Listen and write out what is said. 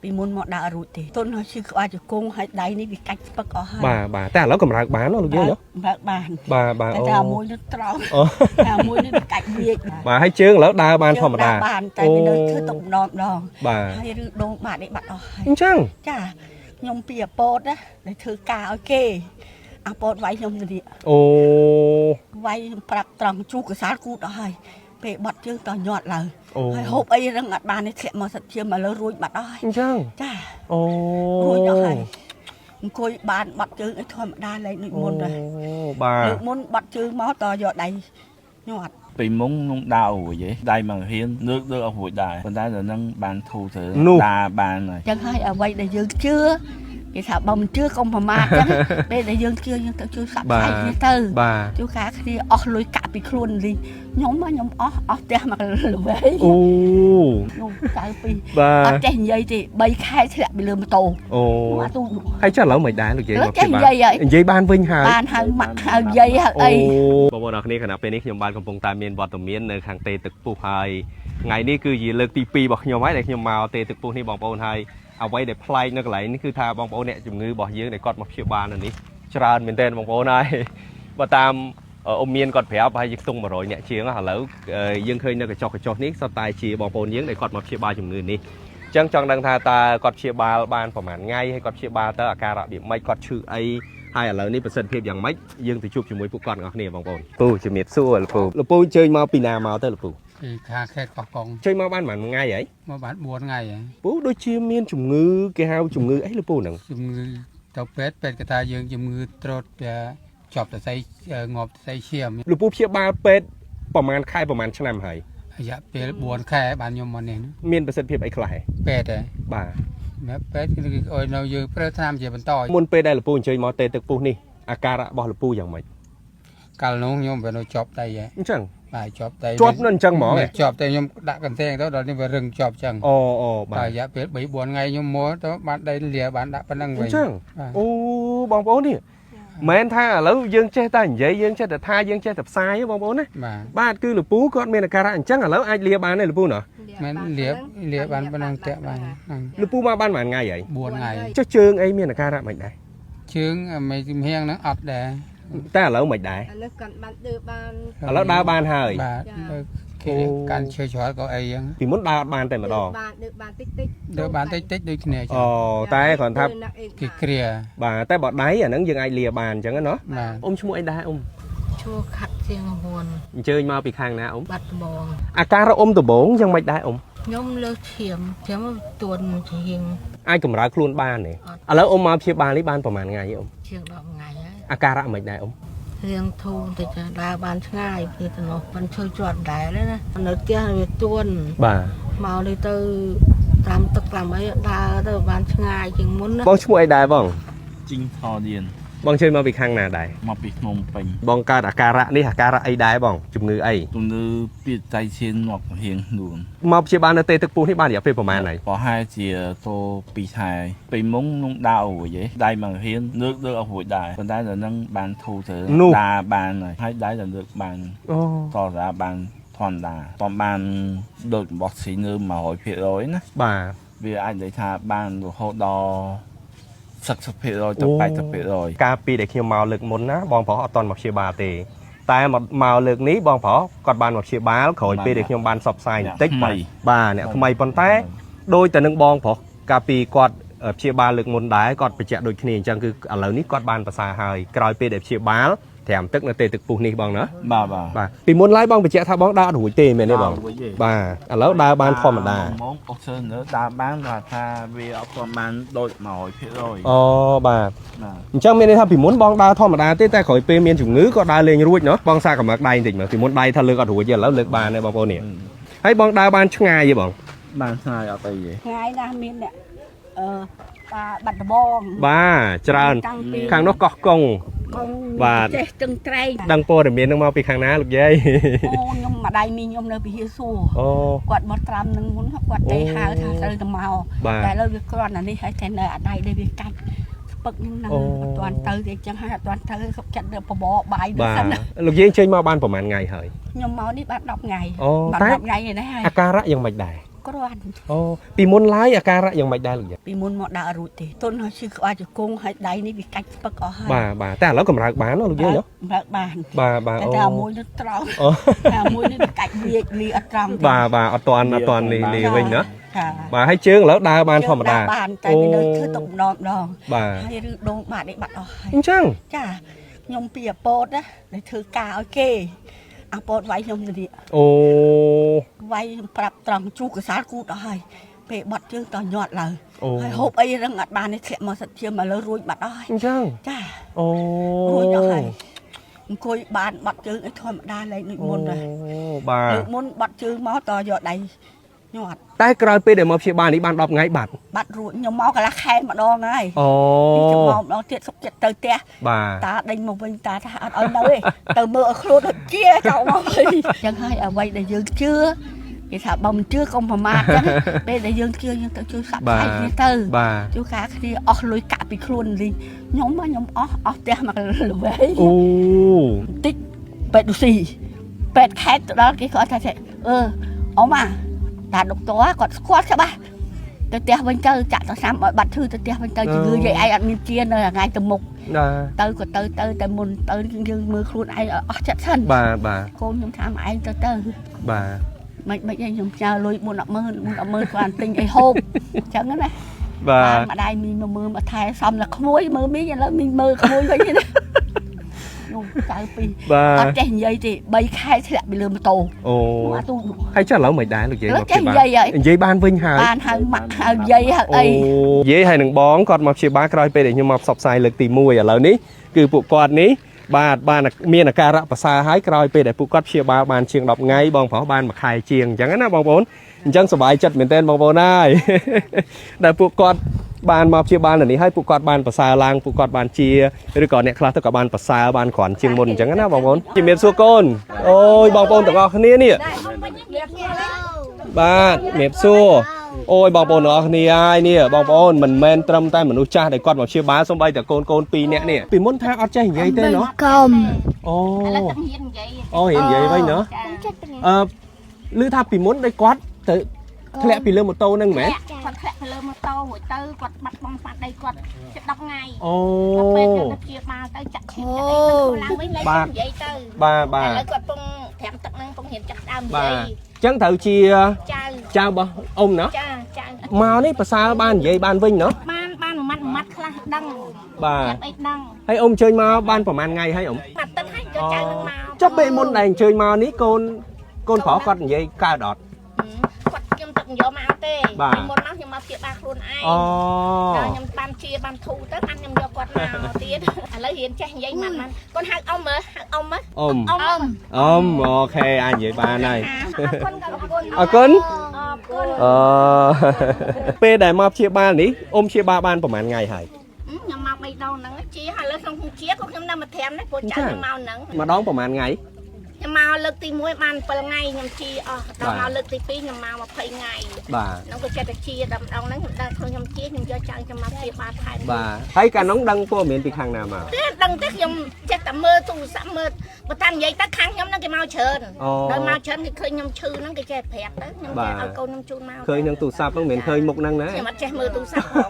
ពីមុនមកដើររួចទេទុនឲ្យឈឺក្បាលជង្គង់ឲ្យដៃនេះវាកាច់ស្ពឹកអស់ហើយបាទតែឥឡូវកម្រើកបានលោកយាយណាកម្រើកបានបាទតែមួយនេះត្រង់តែមួយនេះកាច់វាចបាទហើយជើងឥឡូវដើរបានធម្មតាបានតែវានៅធ្វើទុកម្ដងបាទហើយឬដងបាត់នេះបាត់អស់ហើយអញ្ចឹងចាខ្ញុំពីអាប៉ូតណាដែលធ្វើការឲ្យគេអាប៉ូតវាយខ្ញុំទៅនេះអូវាយប្រាប់ត្រង់ជួកសាលគូតអស់ហើយពេលបាត់ជើងតញាត់ឡើងហើយហូបអីរឹងអត់បាននេះធ្លាក់មកសិតជាមកលើរួចបាត់អស់ហើយអញ្ចឹងចាអូរួចអស់ហើយអង្គុយបានបាត់ជើងឲ្យធម្មតាលេងដូចមុនដែរបាទលើកមុនបាត់ជើងមកតយកដៃញាត់ពីមុងខ្ញុំដើររួចដៃមកហ៊ានលើកអស់រួចដែរប៉ុន្តែដល់នឹងបានធូរទៅដើរបានហើយចឹងហើយអ្វីដែលយើងជឿគេថាបើមិនជឿកុំប្រមាថចឹងពេលដែលយើងជឿយើងទៅជឿសាក់ផ្សាយគ្នាទៅជួការគ្នាអស់លុយកាក់ពីខ្លួនលីខ្ញុំអស់ផ្ទះមកល្បីអូខ្ញុំចៅពីអត់ចេះនិយាយទេ3ខែធ្លាក់ពីលើម៉ូតូអូហើយចុះឥឡូវមិនដែរលោកយាយមកពីបាននិយាយបានវិញហើយបានហៅម៉ាក់ហៅយាយហៅអីបងប្អូនអរគ្នាគណៈពេលនេះខ្ញុំបានកំពុងតែមានវត្តមាននៅខាងទេទឹកពុះហើយថ្ងៃនេះគឺជាលើកទី2របស់ខ្ញុំហើយដែលខ្ញុំមកទេទឹកពុះនេះបងប្អូនហើយអ្វីដែលប្លែកនៅកន្លែងនេះគឺថាបងប្អូនអ្នកជំងឺរបស់យើងដែលគាត់មកព្យាបាលនៅនេះច្រើនមែនទែនបងប្អូនហើយបើតាមអ៊ំមានគាត់ប្រាប់ប្រហែលជាខ្ទង់100អ្នកជាងឥឡូវយើងឃើញនៅកញ្ចក់នេះសុទ្ធតែជាបងប្អូនយើងដែលគាត់មកព្យាបាលជំងឺនេះអញ្ចឹងចង់ដឹងថាតើគាត់ព្យាបាលបានប្រហែលថ្ងៃហើយគាត់ព្យាបាលទៅអាការៈរបៀបម៉េចគាត់ឈឺអីហើយឥឡូវនេះប្រសិទ្ធភាពយ៉ាងម៉េចយើងទៅជួបជាមួយពួកគាត់ទាំងអស់គ្នាបងប្អូនពូជំរាបសួរលោកពូអញ្ជើញមកពីណាមកទៅលោកពូពីខាខេត្តកោះកុងជើញមកបានប្រហែលថ្ងៃហីមកបាន4ថ្ងៃហីពូដូចជាមានជំងឺគេហៅជំងឺអីលោកពូហ្នឹងជំងឺទៅពេទ្យគេថាយើងជំងឺត្រុតជាប់សរសៃងាប់សរសៃឈាមលោកពូព្យាបាលពេទ្យប្រហែលខែប្រហែលឆ្នាំហើយរយៈពេល4ខែបានខ្ញុំមកនេះមានប្រសិទ្ធភាពអីខ្លះហ៎ពេទ្យហ៎បាទពេទ្យគឺឲ្យនៅយើងប្រើថ្នាំជាបន្តមុនពេលដែលលោកពូអញ្ជើញមកទេទឹកពុះនេះអាការៈរបស់លោកពូយ៉ាងម៉េចកាលនោះខ្ញុំវានៅជាប់ដៃហ៎អញ្ចឹងបាទជាប់ដៃជាប់នៅអញ្ចឹងហ្មងជាប់តែខ្ញុំដាក់កន្ទែងទៅដល់នេះវារឹងជាប់អញ្ចឹងអូបាទរយៈពេល3 4ថ្ងៃខ្ញុំមកទៅបានដៃលាបានដាក់ប៉ុណ្ណឹងវិញអញ្ចឹងអូបងប្អូននេះមិនថាឥឡូវយើងចេះតែនិយាយយើងចេះតែថាយើងចេះតែផ្សាយបងប្អូនណាបាទគឺលោកពូគាត់មានអាការៈអញ្ចឹងឥឡូវអាចលាបានទេលោកពូណាមិនលាបានប៉ុណ្ណឹងតាក់បានលោកពូមកបានប្រហែលថ្ងៃហើយ4ថ្ងៃចុះជើងអីមានអាការៈមិនដែរជើងមិនជំហៀងហ្នឹងអត់ដែរតែឥឡូវមិនដែរឥឡូវកាន់បានដើរបានឥឡូវដើរបានហើយបាទគេកាន់ឈើច្រល់ក៏អីចឹងពីមុនដើរបានតែម្ដងបានដើរបានតិចដើរបានតិចដូចគ្នាចឹងអូតែគ្រាន់ថាគេគ្រាបាទតែបើដៃអាហ្នឹងយើងអាចលាបានអញ្ចឹងណាអ៊ំឈ្មោះអីដែរអ៊ំឈ្មោះខាត់ជាងហួនអញ្ជើញមកពីខាងណាអ៊ំបាត់ដំបងអាការៈអ៊ំដំបងយ៉ាងម៉េចដែរអ៊ំខ្ញុំលើកឈាមទួនជាងអាចកម្រើខ្លួនបានទេឥឡូវអ៊ំមកព្យាបាលនេះបានប្រហែលថ្ងៃអ៊ំជាង10ថ្ងៃហើយអាការៈមិនដែរអ៊ំរៀងធូរតិចដើរបានឆ្ងាយពីទៅនោះមិនឈើជាប់ដែរណានៅផ្ទះវាទួនបាទមកនេះទៅតាមទឹកតាមអីដើរទៅបានឆ្ងាយជាងមុនណាបងឈ្មោះអីដែរបងជីងថឌៀនបងជួយមកពីខាងណាដែរមកពីភ្នំពេញបងកើតអាការៈនេះអាការៈអីដែរបងជំងឺអីជំងឺពីដៃឈាមមករៀងនួនមកព្យាបាលនៅទេទឹកពុះនេះបានរយៈពេលប្រហែលហើយប្រហែលជាទៅ2ខែពីមុងខ្ញុំដើររួចដៃមករៀងលើកអស់រួចដែរប៉ុន្តែដល់នឹងបានធូរទៅដើរបានហើយដៃដល់លើកបានតរបានធម្មតាតំបានដូចរបស់ស៊ីនឺ100%ណាបាទវាអាចនិយាយថាបានរហូតដល់60%ទៅ80%កាលពីដែលខ្ញុំមកលើកមុនណាបងប្រុសអត់តន់មកព្យាបាលទេតែមកលើកនេះបងប្រុសគាត់បានមកព្យាបាលក្រោយពេលដែលខ្ញុំបានសបផ្សាយបន្តិចបាទអ្នកថ្មីប៉ុន្តែដោយតែនឹងបងប្រុសកាលពីគាត់ព្យាបាលលើកមុនដែរគាត់បញ្ជាក់ដូចគ្នាអញ្ចឹងគឺឥឡូវនេះគាត់បានប្រសើរហើយក្រោយពេលដែលព្យាបាលត្រាំទឹកនៅទេទឹកពុះនេះបងណាបាទពីមុនឡើយបងបញ្ជាក់ថាបងដើររួចទេមែនទេបងបាទឥឡូវដើរបានធម្មតាមកអស់ជើងដើរបានថាវាអត់ទាន់បានដូច100%អូបាទអញ្ចឹងមានន័យថាពីមុនបងដើរធម្មតាទេតែក្រោយពេលមានជំងឺក៏ដើរលេងរួចណោះបងសាកកម្រើកដៃបន្តិចមើលពីមុនដៃថាលើកអត់រួចទេឥឡូវលើកបានហើយបងប្អូននេះហើយបងដើរបានឆ្ងាយទេបងបានឆ្ងាយអត់អីទេឆ្ងាយណាស់មានអ្នកបាត់ដំបង បាទច្រើនខាងនោះកោះកុងបាទចេះទឹងត្រែងដឹងព័ត៌មាននឹងមកពីខាងណាលោកយាយអូខ្ញុំម្ដាយមីខ្ញុំនៅពីហៀសួរគាត់មកត្រាំនឹងមុនគាត់ទេហៅថាត្រូវទៅមកតែឥឡូវវាគ្រាន់តែនេះហើយតែនៅអាដៃដែលវាកាច់ស្ពឹកហ្នឹងអត់ទាន់ទៅទេអញ្ចឹងហើយអត់ទាន់ទៅគាត់ចាត់បបរបាយទៅសិនណាលោកយាយចេញមកបានប្រហែលថ្ងៃហើយខ្ញុំមកនេះបាន10ថ្ងៃបាន10ថ្ងៃឯនេះហើយអាការៈយ៉ាងម៉េចដែរ ក្រាន់ អូពីមុនឡាយអាការៈយ៉ាងម៉េចដែរលោកយាយ ពីមុនមកដាក់រួចទេទុនហើយឈឺក្បាលជង្គង់ហើយដៃនេះវាកាច់ស្ពឹកអស់ហើយ បាទតែឥឡូវកម្រើកបានលោកយាយ បើកបាន បាទ តែអាមួយនេះត្រង់ អូ តែអាមួយនេះកាច់វាលីអត់ត្រង់ទេ បាទអត់តាន់លីវិញណា ចា បាទហើយជើងឥឡូវដើរបានធម្មតា បានតែវានៅធ្វើទុកម្ដង បាទ ហើយឬដងបាត់នេះបាត់អស់ហើយ អញ្ចឹង ចាខ្ញុំពីអាពតណាដែលធ្វើការឲ្យគេអាពតវាយខ្ញុំទៅនេះ អូ វាយខ្ញុំប្រាប់ត្រង់ជូកសាលគូតអស់ហើយពេលបាត់ជើងតញាត់ឡើយ អូ ហើយហូបអីរឹងអត់បាននេះធ្លាក់មកសិតជាមកលើរួចបាត់អស់ហើយ អញ្ចឹង ចា អូ រួចអស់ហើយអង្គុយបានបាត់ជើងអីធម្មតាលេងដូចមុនដែរ បាទ លើកមុនបាត់ជើងមកតយកដៃញាត់ តែក្រោយពេលដែលមកព្យាបាលនេះបាន10ថ្ងៃបាត់ បាត់រួចខ្ញុំមកកន្លះខែម្ដងហើយ អូ នេះខ្ញុំមកម្ដងទៀតសុខចិត្តទៅផ្ទះ បាទ តាដេញមកវិញតាថាអត់ឲ្យនៅទេទៅមើលឲ្យខ្លួនដូចជាចោលមកវិញអញ្ចឹងហើយអ្វីដែលយើងជឿគេថាបើមិនជឿកុំប្រមាថអញ្ចឹងពេលដែលយើងជឿយើងទៅជួយសាប់ផ្សាយគ្នាទៅ បាទ ជួយការគ្នាអស់លុយកាក់ពីខ្លួនលីខ្ញុំអស់ផ្ទះមកល្បី អូ បន្តិចពេទ្យស៊ីពេទ្យខេត្តទៅដល់គេគាត់ថាអ៊ំតាដុកទ័រគាត់ស្គាល់ច្បាស់ទៅផ្ទះវិញទៅចាក់ទៅសាំឲ្យបាត់ធឺទៅផ្ទះវិញទៅជំងឺយាយឯងអត់មានជានៅថ្ងៃទៅមុខ បាទ ទៅក៏ទៅតែមុនទៅយើងមើលខ្លួនឯងអស់ចិត្តសិន បាទ កូនខ្ញុំថាមកឯងទៅ បាទ មិនឯងខ្ញុំចោលលុយ410,000គាត់ទិញអីហូបអញ្ចឹងណា បាទ ម្ដាយមីងមកមើលមកថែសំតែក្មួយមើលមីងឥឡូវមីងមើលក្មួយវិញណានោះចៅពីរ បាទ អត់ចេះនិយាយទេ3ខែធ្លាក់ពីលើម៉ូតូ អូ អាទូ ហើយចុះឥឡូវមិនដែរលោកយាយមកព្យាបាល ចេះនិយាយហើយ និយាយបានវិញហើយ បានហៅម៉ាក់ហៅយាយហៅអី យាយហើយនឹងបងគាត់មកព្យាបាលក្រោយពេលដែលខ្ញុំមកផ្សព្វផ្សាយលើកទី1ឥឡូវនេះគឺពួកគាត់នេះបាទបានមានអាការៈប្រសើរហើយក្រោយពេលដែលពួកគាត់ព្យាបាលបានជាង10ថ្ងៃបងប្រុសបានមួយខែជាងអញ្ចឹងណាបងប្អូនអញ្ចឹងសប្បាយចិត្តមែនទែនបងប្អូនហើយ ដែលពួកគាត់បានមកព្យាបាលនៅនេះហើយពួកគាត់បានប្រសើរឡើងពួកគាត់បានជាឬក៏អ្នកខ្លះទៅក៏បានប្រសើរបានគ្រាន់ជាងមុនអញ្ចឹងណាបងប្អូនជំរាបសួរកូនអូយបងប្អូនទាំងអស់គ្នានេះបាទជំរាបសួរអូយបងប្អូនទាំងអស់គ្នាហើយនេះបងប្អូនមិនមែនត្រឹមតែមនុស្សចាស់ដែលគាត់មកព្យាបាលសូម្បីតែកូន2នាក់នេះពីមុនថាអត់ចេះនិយាយទេណោះ កុំ អូ ឥឡូវទឹកហ៊ាននិយាយ អូហ៊ាននិយាយវិញណោះឮថាពីមុនដូចគាត់ទៅធ្លាក់ពីលើម៉ូតូហ្នឹងមែន គាត់ធ្លាក់ទៅលើម៉ូតូរួចទៅគាត់បាត់បង់ស្មារតីគាត់ជិត10ថ្ងៃ អូ ដល់ពេលយកទៅព្យាបាលទៅចាក់ឈាមចាក់អីទៅឡើងវិញលែងនិយាយទៅ បាទ ឥឡូវគាត់ពងត្រាំទឹកហ្នឹងពងហ៊ានចាក់ដើមនិ បាទ យាយ អញ្ចឹងត្រូវជា ចៅ ចៅរបស់អ៊ំណា ចៅ មកនេះប្រសើរបាននិយាយបានវិញណោះ បានមួយម៉ាត់ខ្លះដឹង បាទ ចាំអីដឹង ហើយអ៊ំអញ្ជើញមកបានប្រហែលថ្ងៃហើយអ៊ំ បាត់ទឹកហើយយកចៅនឹងមក ចុះពេលមុនដែលអញ្ជើញមកនេះកូនប្រុសគាត់និយាយកើតអត់ គាត់ខ្ញុំទឹកយកមកទេមុនមកខ្ញុំមកព្យាបាលខ្លួនឯង អូ ដល់ខ្ញុំបានជាបានធូរទៅបានខ្ញុំយកគាត់មកទៀតឥឡូវរៀនចេះនិយាយម៉ាត់កូនហៅអ៊ំមើលហៅអ៊ំមើល អ៊ំ អ៊ំ អូខេអាចនិយាយបានហើយ អរគុណ អរគុណអពេលដែលមកព្យាបាលនេះអ៊ំព្យាបាលបានប្រហែលថ្ងៃហើយ ខ្ញុំមក3ដងហ្នឹងជាឥឡូវក្នុងជាក៏ខ្ញុំនៅមកត្រាំដែរព្រោះចៅខ្ញុំមកហ្នឹង ម្ដងប្រហែលថ្ងៃ ខ្ញុំមកលើកទី1បាន7ថ្ងៃខ្ញុំជាអស់ដល់មកលើកទី2ខ្ញុំមក20ថ្ងៃ បាទ ហ្នឹងក៏ចិត្តតែជាដល់ម្ដងហ្នឹងដល់ខ្លួនខ្ញុំជាខ្ញុំយកចៅខ្ញុំមកព្យាបាលថែម បាទហើយកាលនោះដឹងព័ត៌មានពីខាងណាមក ទេដឹងទេខ្ញុំចេះតែមើលទូរស័ព្ទមើលបើតានិយាយទៅខាងខ្ញុំហ្នឹងគេមកច្រើនដល់មកច្រើនគេឃើញខ្ញុំឈឺហ្នឹងគេចេះប្រាប់ទៅខ្ញុំចេះឲ្យកូនខ្ញុំជូនមក ឃើញនឹងទូរស័ព្ទហ្នឹងមិនមែនឃើញមុខហ្នឹងណា ខ្ញុំអត់ចេះមើលទូរស័ព្ទផង